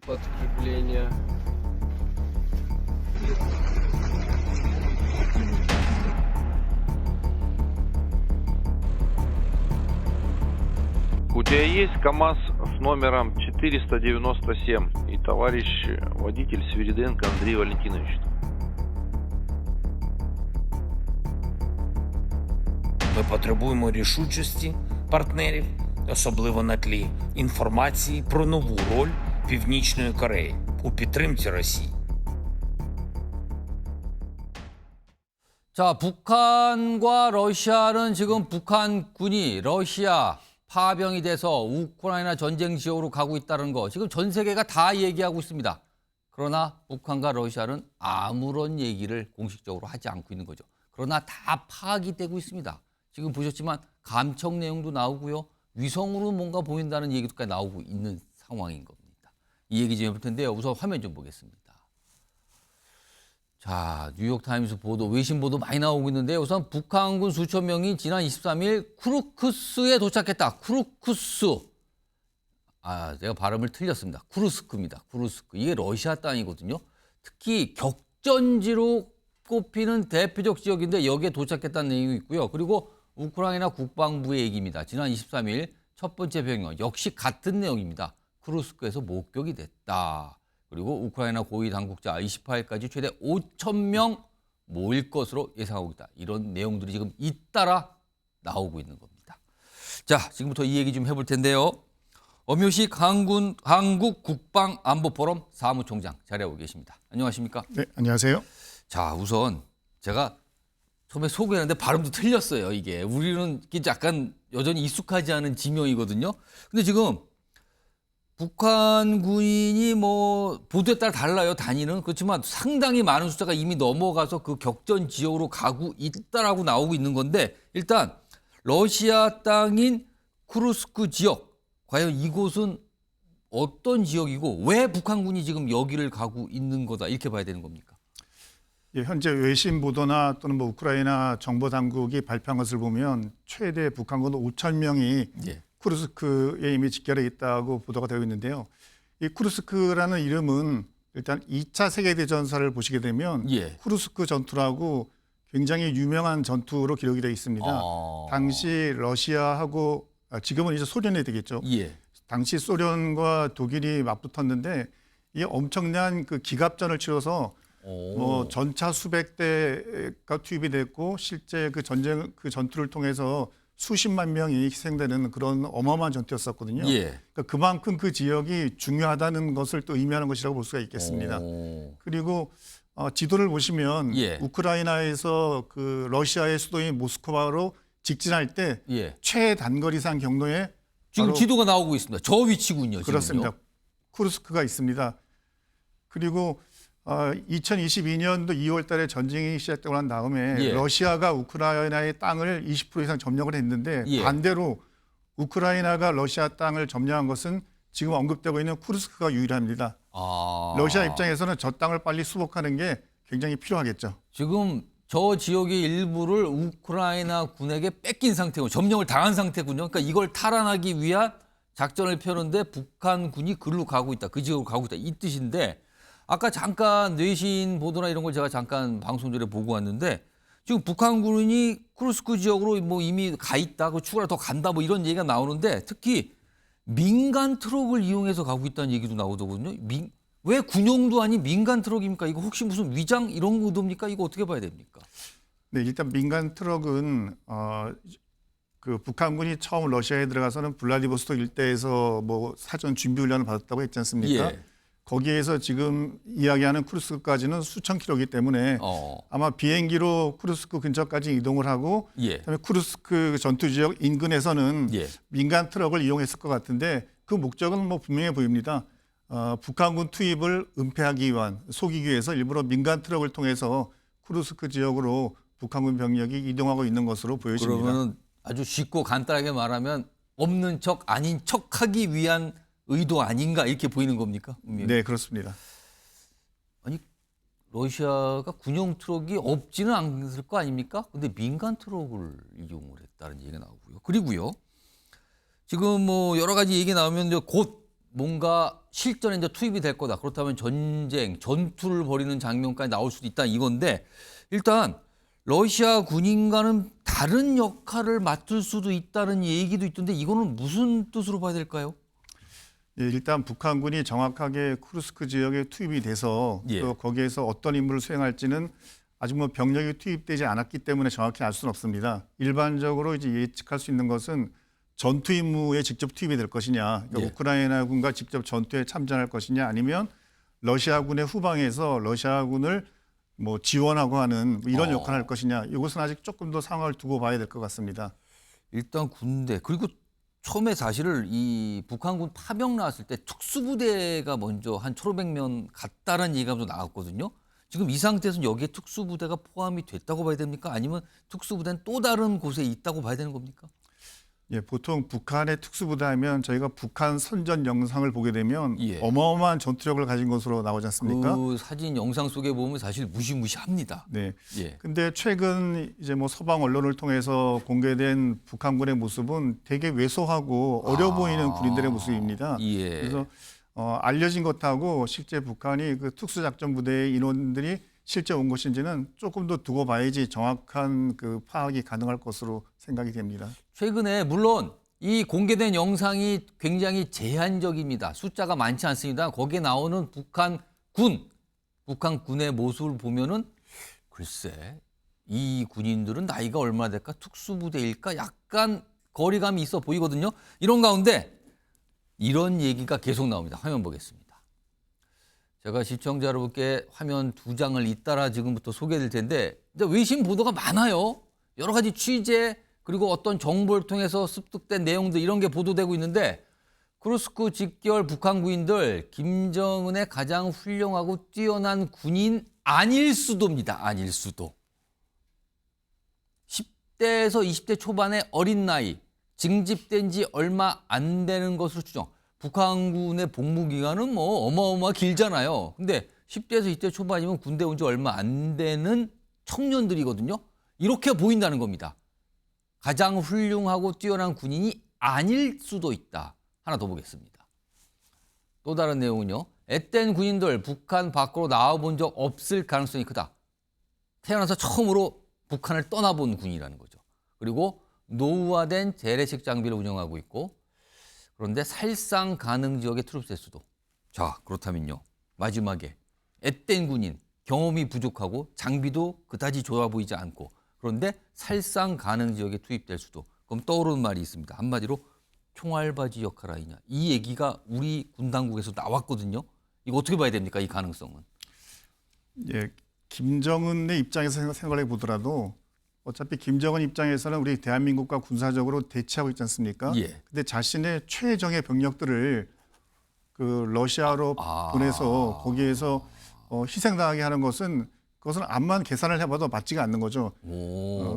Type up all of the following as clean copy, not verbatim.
подкрепление. У тебя есть КАМАЗ с номером 497 и товарищ водитель Свириденко Андрей Валентинович. Ми потребуємо рішучості партнерів, особливо на тлі інформації про нову роль Північної Кореї у підтримці Росії. 자, 북한과 러시아는 지금 북한군이 러시아 파병이 돼서 우크라이나 전쟁 지역으로 가고 있다는 거 지금 전 세계가 다 얘기하고 있습니다. 그러나 북한과 러시아는 아무런 얘기를 공식적으로 하지 않고 있는 거죠. 그러나 다 파악이 되고 있습니다. 지금 보셨지만 감청 내용도 나오고요. 위성으로 뭔가 보인다는 얘기도까지 나오고 있는 상황인 겁니다. 이 얘기 좀 해볼 텐데요. 우선 화면 좀 보겠습니다. 자, 뉴욕타임스 보도, 외신 보도 많이 나오고 있는데 우선 북한군 수천 명이 지난 23일 쿠르스크에 도착했다. 쿠르스크. 제가 발음을 틀렸습니다. 쿠르스크입니다. 쿠르스크. 이게 러시아 땅이거든요. 특히 격전지로 꼽히는 대표적 지역인데 여기에 도착했다는 내용이 있고요. 그리고 우크라이나 국방부의 얘기입니다. 지난 23일 첫 번째 병력 역시 같은 내용입니다. 쿠르스크에서 목격이 됐다. 그리고 우크라이나 고위 당국자 28일까지 최대 5,000명 모일 것으로 예상하고 있다. 이런 내용들이 지금 잇따라 나오고 있는 겁니다. 자, 지금부터 이 얘기 좀 해볼 텐데요. 엄효식 한국 국방안보포럼 사무총장 자리하고 계십니다. 안녕하십니까? 네, 안녕하세요. 자, 우선 제가 처음에 소개했는데 발음도 틀렸어요. 이게 우리는 약간 여전히 익숙하지 않은 지명이거든요. 근데 지금 북한 군인이 뭐 보도에 따라 달라요. 단위는. 그렇지만 상당히 많은 숫자가 이미 넘어가서 그 격전 지역으로 가고 있다라고 나오고 있는 건데 일단 러시아 땅인 쿠르스크 지역 과연 이곳은 어떤 지역이고 왜 북한군이 지금 여기를 가고 있는 거다 이렇게 봐야 되는 겁니까? 예, 현재 외신 보도나 또는 뭐 우크라이나 정보 당국이 발표한 것을 보면 최대 북한군 5천 명이 예. 쿠르스크에 이미 집결해 있다고 보도가 되고 있는데요. 이 쿠르스크라는 이름은 일단 2차 세계대전사를 보시게 되면 예. 쿠르스크 전투라고 굉장히 유명한 전투로 기록이 되어 있습니다. 당시 러시아하고 지금은 이제 소련이 되겠죠. 예. 당시 소련과 독일이 맞붙었는데 이 엄청난 그 기갑전을 치러서 뭐 전차 수백 대가 투입이 됐고 실제 그 전투를 통해서 수십만 명이 희생되는 그런 어마어마한 전투였었거든요. 예. 그러니까 그만큼 그 지역이 중요하다는 것을 또 의미하는 것이라고 볼 수가 있겠습니다. 그리고 지도를 보시면 예. 우크라이나에서 그 러시아의 수도인 모스크바로 직진할 때 예. 최단거리상 경로에 지금 바로 지도가 나오고 있습니다. 저 위치군요. 그렇습니다. 지금요. 쿠르스크가 있습니다. 그리고 2022년도 2월 달에 전쟁이 시작되고 난 다음에 예. 러시아가 우크라이나의 땅을 20% 이상 점령을 했는데 예. 반대로 우크라이나가 러시아 땅을 점령한 것은 지금 언급되고 있는 쿠르스크가 유일합니다. 러시아 입장에서는 저 땅을 빨리 수복하는 게 굉장히 필요하겠죠. 지금 저 지역의 일부를 우크라이나 군에게 뺏긴 상태고 점령을 당한 상태군요. 그러니까 이걸 탈환하기 위한 작전을 펴는데 북한군이 그리로 가고 있다. 그 지역으로 가고 있다. 이 뜻인데 아까 잠깐 뇌신 보도나 이런 걸 제가 잠깐 방송 전에 보고 왔는데 지금 북한군이 쿠르스크 지역으로 뭐 이미 가 있다. 그 추가로 더 간다. 뭐 이런 얘기가 나오는데 특히 민간 트럭을 이용해서 가고 있다는 얘기도 나오더군요. 왜 군용도 아닌 민간 트럭입니까? 이거 혹시 무슨 위장 이런 의도입니까? 이거 어떻게 봐야 됩니까? 네, 일단 민간 트럭은 그 북한군이 처음 러시아에 들어가서는 블라디보스토크 일대에서 뭐 사전 준비 훈련을 받았다고 했지 않습니까? 예. 거기에서 지금 이야기하는 쿠르스크까지는 수천 킬로이기 때문에 아마 비행기로 쿠르스크 근처까지 이동을 하고 예. 그다음에 쿠르스크 전투 지역 인근에서는 예. 민간 트럭을 이용했을 것 같은데 그 목적은 뭐 분명해 보입니다. 북한군 투입을 은폐하기 위한 속이기 위해서 일부러 민간 트럭을 통해서 쿠르스크 지역으로 북한군 병력이 이동하고 있는 것으로 보여집니다. 그러면 아주 쉽고 간단하게 말하면 없는 척 아닌 척하기 위한 의도 아닌가 이렇게 보이는 겁니까? 네, 그렇습니다. 아니 러시아가 군용 트럭이 없지는 않을 거 아닙니까? 근데 민간 트럭을 이용을 했다는 얘기가 나오고요. 그리고요. 지금 뭐 여러 가지 얘기 나오면 곧 뭔가 실전에 이제 투입이 될 거다. 그렇다면 전투를 벌이는 장면까지 나올 수도 있다 이건데 일단 러시아 군인과는 다른 역할을 맡을 수도 있다는 얘기도 있던데 이거는 무슨 뜻으로 봐야 될까요? 예, 일단 북한군이 정확하게 쿠르스크 지역에 투입이 돼서 예. 또 거기에서 어떤 임무를 수행할지는 아직 뭐 병력이 투입되지 않았기 때문에 정확히 알 수는 없습니다. 일반적으로 이제 예측할 수 있는 것은 전투 임무에 직접 투입이 될 것이냐, 그러니까 예. 우크라이나군과 직접 전투에 참전할 것이냐, 아니면 러시아군의 후방에서 러시아군을 뭐 지원하고 하는 뭐 이런 역할을 할 것이냐, 이것은 아직 조금 더 상황을 두고 봐야 될 것 같습니다. 일단 군대 그리고 처음에 사실을 이 북한군 파병 나왔을 때 특수부대가 먼저 한 1,500명 갔다라는 얘기가 먼저 나왔거든요. 지금 이 상태에서는 여기에 특수부대가 포함이 됐다고 봐야 됩니까? 아니면 특수부대는 또 다른 곳에 있다고 봐야 되는 겁니까? 예, 보통 북한의 특수부대 하면 저희가 북한 선전 영상을 보게 되면 예. 어마어마한 전투력을 가진 것으로 나오지 않습니까? 그 사진 영상 속에 보면 사실 무시무시합니다. 네. 예. 근데 최근 이제 뭐 서방 언론을 통해서 공개된 북한군의 모습은 되게 왜소하고 어려 보이는 군인들의 모습입니다. 예. 그래서 알려진 것하고 실제 북한이 그 특수작전부대의 인원들이 실제 온 것인지는 조금 더 두고 봐야지 정확한 그 파악이 가능할 것으로 생각이 됩니다. 최근에 물론 이 공개된 영상이 굉장히 제한적입니다. 숫자가 많지 않습니다. 거기에 나오는 북한군의 모습을 보면은 글쎄 이 군인들은 나이가 얼마나 될까? 특수부대일까? 약간 거리감이 있어 보이거든요. 이런 가운데 이런 얘기가 계속 나옵니다. 화면 보겠습니다. 제가 시청자 여러분께 화면 2장을 잇따라 지금부터 소개해드릴 텐데 외신 보도가 많아요. 여러 가지 취재 그리고 어떤 정보를 통해서 습득된 내용들 이런 게 보도되고 있는데 쿠르스크 직결 북한 군인들 김정은의 가장 훌륭하고 뛰어난 군인 아닐 수도입니다. 아닐 수도. 10대에서 20대 초반의 어린 나이, 징집된 지 얼마 안 되는 것으로 추정. 북한군의 복무 기간은 뭐 어마어마하게 길잖아요. 근데 10대에서 20대 초반이면 군대 온 지 얼마 안 되는 청년들이거든요. 이렇게 보인다는 겁니다. 가장 훌륭하고 뛰어난 군인이 아닐 수도 있다. 하나 더 보겠습니다. 또 다른 내용은요. 앳된 군인들 북한 밖으로 나와본 적 없을 가능성이 크다. 태어나서 처음으로 북한을 떠나본 군이라는 거죠. 그리고 노후화된 재래식 장비를 운영하고 있고 그런데 살상 가능 지역의 트룹스의 수도. 자, 그렇다면요. 마지막에 앳된 군인, 경험이 부족하고 장비도 그다지 좋아 보이지 않고 그런데 살상 가능 지역에 투입될 수도. 그럼 떠오르는 말이 있습니다. 한마디로 총알바지 역할 아니냐. 이 얘기가 우리 군 당국에서 나왔거든요. 이거 어떻게 봐야 됩니까? 이 가능성은. 예, 김정은의 입장에서 생각을 해보더라도 어차피 김정은 입장에서는 우리 대한민국과 군사적으로 대치하고 있지 않습니까? 예. 근데 자신의 최정예 병력들을 그 러시아로 보내서 거기에서 희생당하게 하는 것은 그것은 암만 계산을 해봐도 맞지가 않는 거죠.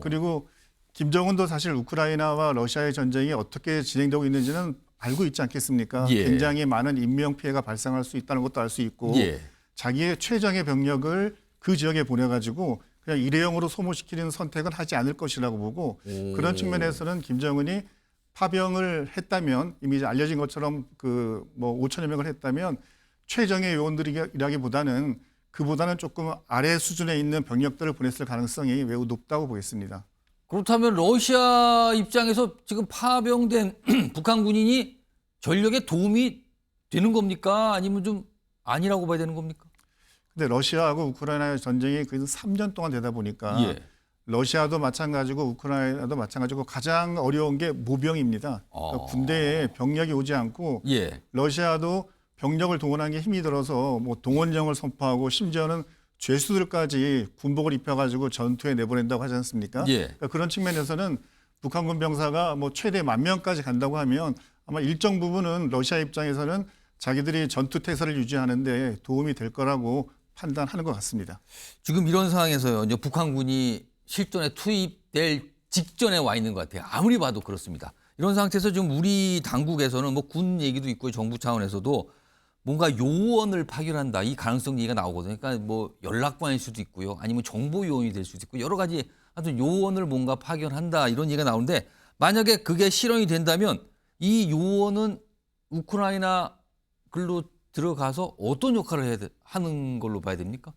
그리고 김정은도 사실 우크라이나와 러시아의 전쟁이 어떻게 진행되고 있는지는 알고 있지 않겠습니까? 예. 굉장히 많은 인명 피해가 발생할 수 있다는 것도 알 수 있고 예. 자기의 최정예 병력을 그 지역에 보내가지고 그냥 일회용으로 소모시키는 선택은 하지 않을 것이라고 보고 그런 측면에서는 김정은이 파병을 했다면 이미 이제 알려진 것처럼 그 뭐 5천여 명을 했다면 최정예 요원들이라기보다는 그보다는 조금 아래 수준에 있는 병력들을 보냈을 가능성이 매우 높다고 보겠습니다. 그렇다면 러시아 입장에서 지금 파병된 북한 군인이 전력에 도움이 되는 겁니까? 아니면 좀 아니라고 봐야 되는 겁니까? 근데 러시아하고 우크라이나의 전쟁이 그래도 3년 동안 되다 보니까 예. 러시아도 마찬가지고 우크라이나도 마찬가지고 가장 어려운 게 모병입니다. 그러니까 군대에 병력이 오지 않고 예. 러시아도 병력을 동원하는 게 힘이 들어서 뭐 동원령을 선포하고 심지어는 죄수들까지 군복을 입혀가지고 전투에 내보낸다고 하지 않습니까? 예. 그러니까 그런 측면에서는 북한군 병사가 뭐 최대 10,000명까지 간다고 하면 아마 일정 부분은 러시아 입장에서는 자기들이 전투 태세를 유지하는데 도움이 될 거라고 판단하는 것 같습니다. 지금 이런 상황에서요. 이제 북한군이 실전에 투입될 직전에 와 있는 것 같아요. 아무리 봐도 그렇습니다. 이런 상태에서 지금 우리 당국에서는 뭐 군 얘기도 있고 정부 차원에서도 뭔가 요원을 파견한다. 이 가능성 얘기가 나오거든요. 그러니까 뭐 연락관일 수도 있고요. 아니면 정보 요원이 될 수도 있고 여러 가지 하여튼 요원을 뭔가 파견한다. 이런 얘기가 나오는데 만약에 그게 실현이 된다면 이 요원은 우크라이나 글로 들어가서 어떤 역할을 하는 걸로 봐야 됩니까?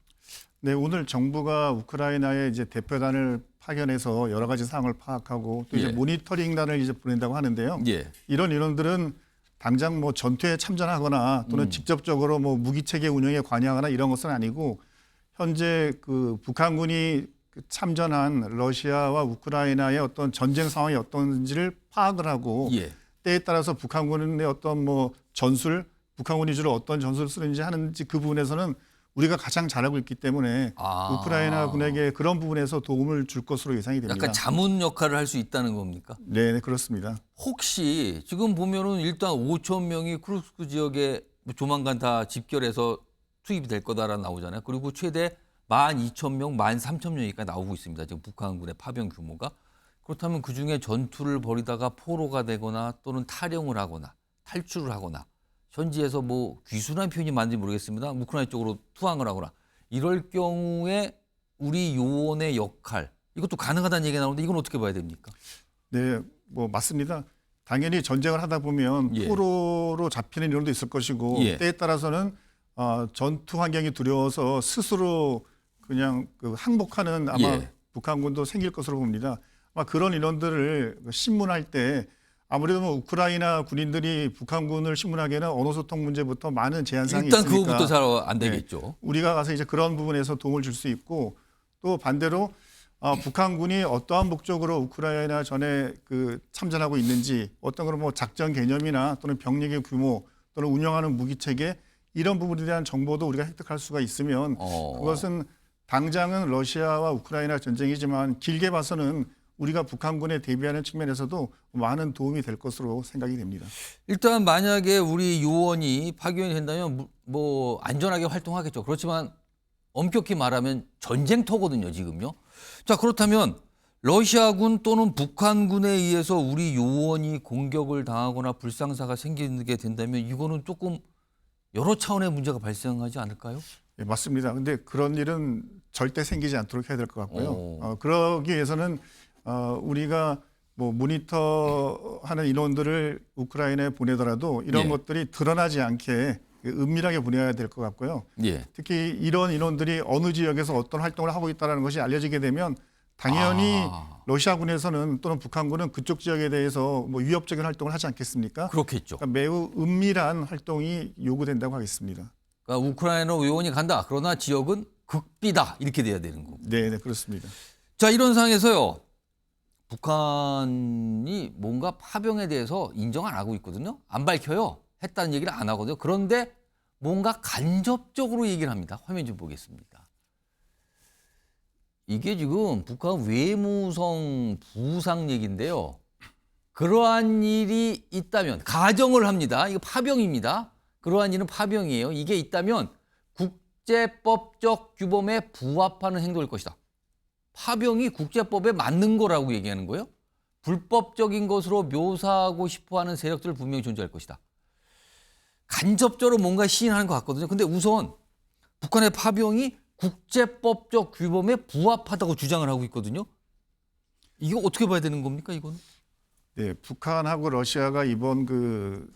네, 오늘 정부가 우크라이나에 이제 대표단을 파견해서 여러 가지 사항을 파악하고 또 이제 예. 모니터링단을 이제 보낸다고 하는데요. 예. 이런 인원들은 당장 뭐 전투에 참전하거나 또는 직접적으로 뭐 무기 체계 운영에 관여하거나 이런 것은 아니고 현재 그 북한군이 참전한 러시아와 우크라이나의 어떤 전쟁 상황이 어떤지를 파악을 하고 예. 때에 따라서 북한군의 어떤 뭐 전술, 북한군이 주로 어떤 전술을 쓰는지 하는지 그 부분에서는 우리가 가장 잘 알고 있기 때문에 우크라이나 군에게 그런 부분에서 도움을 줄 것으로 예상이 됩니다. 약간 자문 역할을 할 수 있다는 겁니까? 네, 그렇습니다. 혹시 지금 보면은 일단 5천 명이 쿠르스크 지역에 조만간 다 집결해서 투입이 될 거다라는 나오잖아요. 그리고 최대 12,000명, 13,000명이까지 나오고 있습니다. 지금 북한군의 파병 규모가. 그렇다면 그중에 전투를 벌이다가 포로가 되거나 또는 탈영을 하거나 탈출을 하거나 현지에서 뭐 귀순한 표현이 맞는지 모르겠습니다. 우크라이나 쪽으로 투항을 하거나 이럴 경우에 우리 요원의 역할 이것도 가능하다는 얘기가 나오는데 이건 어떻게 봐야 됩니까? 네, 뭐 맞습니다. 당연히 전쟁을 하다 보면 예. 포로로 잡히는 인원도 있을 것이고 예. 때에 따라서는 전투 환경이 두려워서 스스로 그냥 그 항복하는 아마 예. 북한군도 생길 것으로 봅니다. 아마 그런 인원들을 신문할 때 아무래도 뭐 우크라이나 군인들이 북한군을 신문하기에는 언어 소통 문제부터 많은 제한사항이 일단 있으니까 그거부터 잘 안 되겠죠. 네, 우리가 가서 이제 그런 부분에서 도움을 줄 수 있고 또 반대로 북한군이 어떠한 목적으로 우크라이나 전에 그 참전하고 있는지 어떤 그런 뭐 작전 개념이나 또는 병력의 규모 또는 운영하는 무기 체계 이런 부분에 대한 정보도 우리가 획득할 수가 있으면 그것은 당장은 러시아와 우크라이나 전쟁이지만 길게 봐서는 우리가 북한군에 대비하는 측면에서도 많은 도움이 될 것으로 생각이 됩니다. 일단 만약에 우리 요원이 파견이 된다면 뭐 안전하게 활동하겠죠. 그렇지만 엄격히 말하면 전쟁터거든요, 지금요. 자, 그렇다면 러시아군 또는 북한군에 의해서 우리 요원이 공격을 당하거나 불상사가 생기게 된다면 이거는 조금 여러 차원의 문제가 발생하지 않을까요? 네, 맞습니다. 근데 그런 일은 절대 생기지 않도록 해야 될 것 같고요. 그러기 위해서는 우리가 뭐 모니터하는 인원들을 우크라이나에 보내더라도 이런 예. 것들이 드러나지 않게 은밀하게 보내야 될 것 같고요. 예. 특히 이런 인원들이 어느 지역에서 어떤 활동을 하고 있다는 것이 알려지게 되면 당연히 러시아군에서는 또는 북한군은 그쪽 지역에 대해서 뭐 위협적인 활동을 하지 않겠습니까? 그렇겠죠. 그러니까 매우 은밀한 활동이 요구된다고 하겠습니다. 그러니까 우크라이나로 요원이 간다. 그러나 지역은 극비다. 이렇게 돼야 되는 거고. 네, 네, 그렇습니다. 자, 이런 상황에서요. 북한이 뭔가 파병에 대해서 인정 안 하고 있거든요. 안 밝혀요. 했다는 얘기를 안 하거든요. 그런데 뭔가 간접적으로 얘기를 합니다. 화면 좀 보겠습니다. 이게 지금 북한 외무성 부상 얘기인데요. 그러한 일이 있다면 가정을 합니다. 이거 파병입니다. 그러한 일은 파병이에요. 이게 있다면 국제법적 규범에 부합하는 행동일 것이다. 파병이 국제법에 맞는 거라고 얘기하는 거예요. 불법적인 것으로 묘사하고 싶어하는 세력들을 분명히 존재할 것이다. 간접적으로 뭔가 시인하는 것 같거든요. 근데 우선 북한의 파병이 국제법적 규범에 부합하다고 주장을 하고 있거든요. 이거 어떻게 봐야 되는 겁니까, 이거는? 네, 북한하고 러시아가 이번 그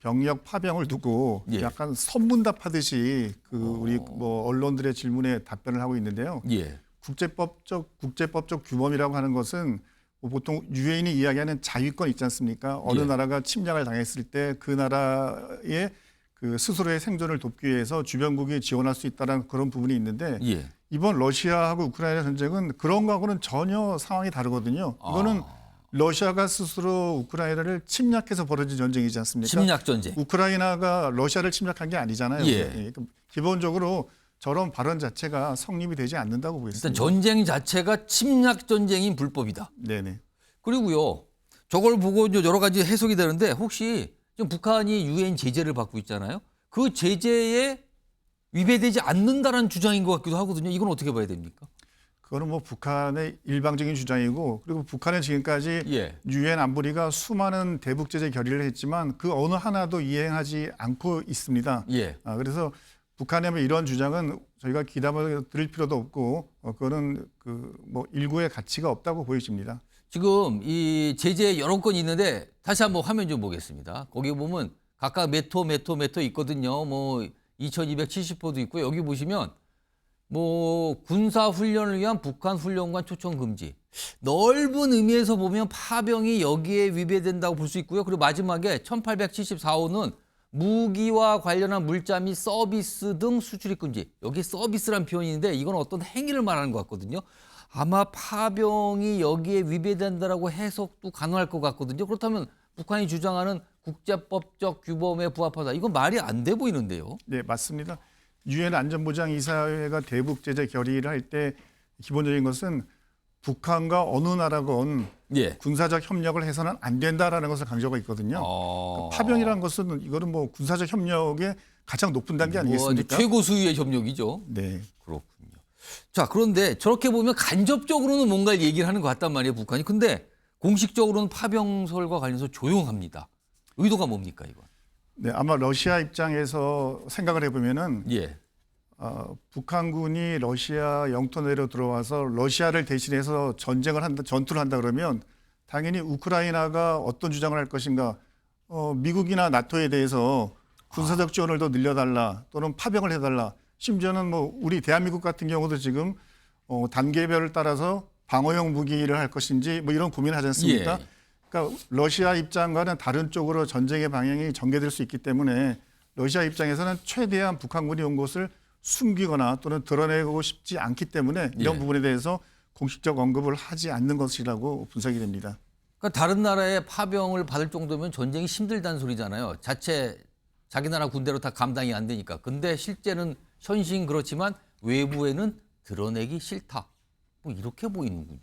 병력 파병을 두고 예. 약간 선문답하듯이 그 우리 뭐 언론들의 질문에 답변을 하고 있는데요. 예. 국제법적 규범이라고 하는 것은 뭐 보통 유엔이 이야기하는 자위권 있지 않습니까? 어느 예. 나라가 침략을 당했을 때 그 나라의 그 스스로의 생존을 돕기 위해서 주변국이 지원할 수 있다는 그런 부분이 있는데 예. 이번 러시아하고 우크라이나 전쟁은 그런 거하고는 전혀 상황이 다르거든요. 이거는 러시아가 스스로 우크라이나를 침략해서 벌어진 전쟁이지 않습니까? 침략 전쟁. 우크라이나가 러시아를 침략한 게 아니잖아요. 예. 기본적으로 저런 발언 자체가 성립이 되지 않는다고 보겠습니다. 일단 전쟁 자체가 침략 전쟁인 불법이다. 네네. 그리고요, 저걸 보고 이제 여러 가지 해석이 되는데 혹시 지금 북한이 유엔 제재를 받고 있잖아요. 그 제재에 위배되지 않는다라는 주장인 것 같기도 하거든요. 이건 어떻게 봐야 됩니까? 그거는 뭐 북한의 일방적인 주장이고 그리고 북한은 지금까지 예. 유엔 안보리가 수많은 대북 제재 결의를 했지만 그 어느 하나도 이행하지 않고 있습니다. 예. 그래서 북한의 뭐 이런 주장은 저희가 귀담아 들을 필요도 없고 그거는 그 뭐 일구의 가치가 없다고 보여집니다. 지금 이 제재 여러 건이 있는데 다시 한번 화면 좀 보겠습니다. 거기 보면 각각 몇 호 있거든요. 뭐 2270호도 있고 여기 보시면 뭐 군사 훈련을 위한 북한 훈련관 초청 금지. 넓은 의미에서 보면 파병이 여기에 위배된다고 볼 수 있고요. 그리고 마지막에 1874호는 무기와 관련한 물자 및 서비스 등 수출입 금지. 여기 서비스란 표현인데 이건 어떤 행위를 말하는 것 같거든요. 아마 파병이 여기에 위배된다라고 해석도 가능할 것 같거든요. 그렇다면 북한이 주장하는 국제법적 규범에 부합하다. 이건 말이 안 돼 보이는데요. 네, 맞습니다. 유엔 안전보장이사회가 대북 제재 결의를 할 때 기본적인 것은 북한과 어느 나라건 예. 군사적 협력을 해서는 안 된다라는 것을 강조가 있거든요. 그러니까 파병이라는 것은 이거는 뭐 군사적 협력의 가장 높은 단계 아니겠습니까? 최고 수위의 협력이죠. 네. 그렇군요. 자, 그런데 저렇게 보면 간접적으로는 뭔가 얘기를 하는 것 같단 말이에요, 북한이. 근데 공식적으로는 파병설과 관련해서 조용합니다. 의도가 뭡니까, 이건? 네, 아마 러시아 입장에서 생각을 해보면은 예. 북한군이 러시아 영토 내로 들어와서 러시아를 대신해서 전투를 한다 그러면 당연히 우크라이나가 어떤 주장을 할 것인가? 미국이나 나토에 대해서 군사적 지원을 더 늘려달라 또는 파병을 해달라. 심지어는 뭐 우리 대한민국 같은 경우도 지금 단계별을 따라서 방어용 무기를 할 것인지 뭐 이런 고민을 하지 않습니까? 예. 그러니까 러시아 입장과는 다른 쪽으로 전쟁의 방향이 전개될 수 있기 때문에 러시아 입장에서는 최대한 북한군이 온 곳을 숨기거나 또는 드러내고 싶지 않기 때문에 이런 예. 부분에 대해서 공식적 언급을 하지 않는 것이라고 분석이 됩니다. 그러니까 다른 나라의 파병을 받을 정도면 전쟁이 힘들다는 소리잖아요. 자기 나라 군대로 다 감당이 안 되니까. 근데 실제는 현실은 그렇지만 외부에는 드러내기 싫다. 뭐 이렇게 보이는군요.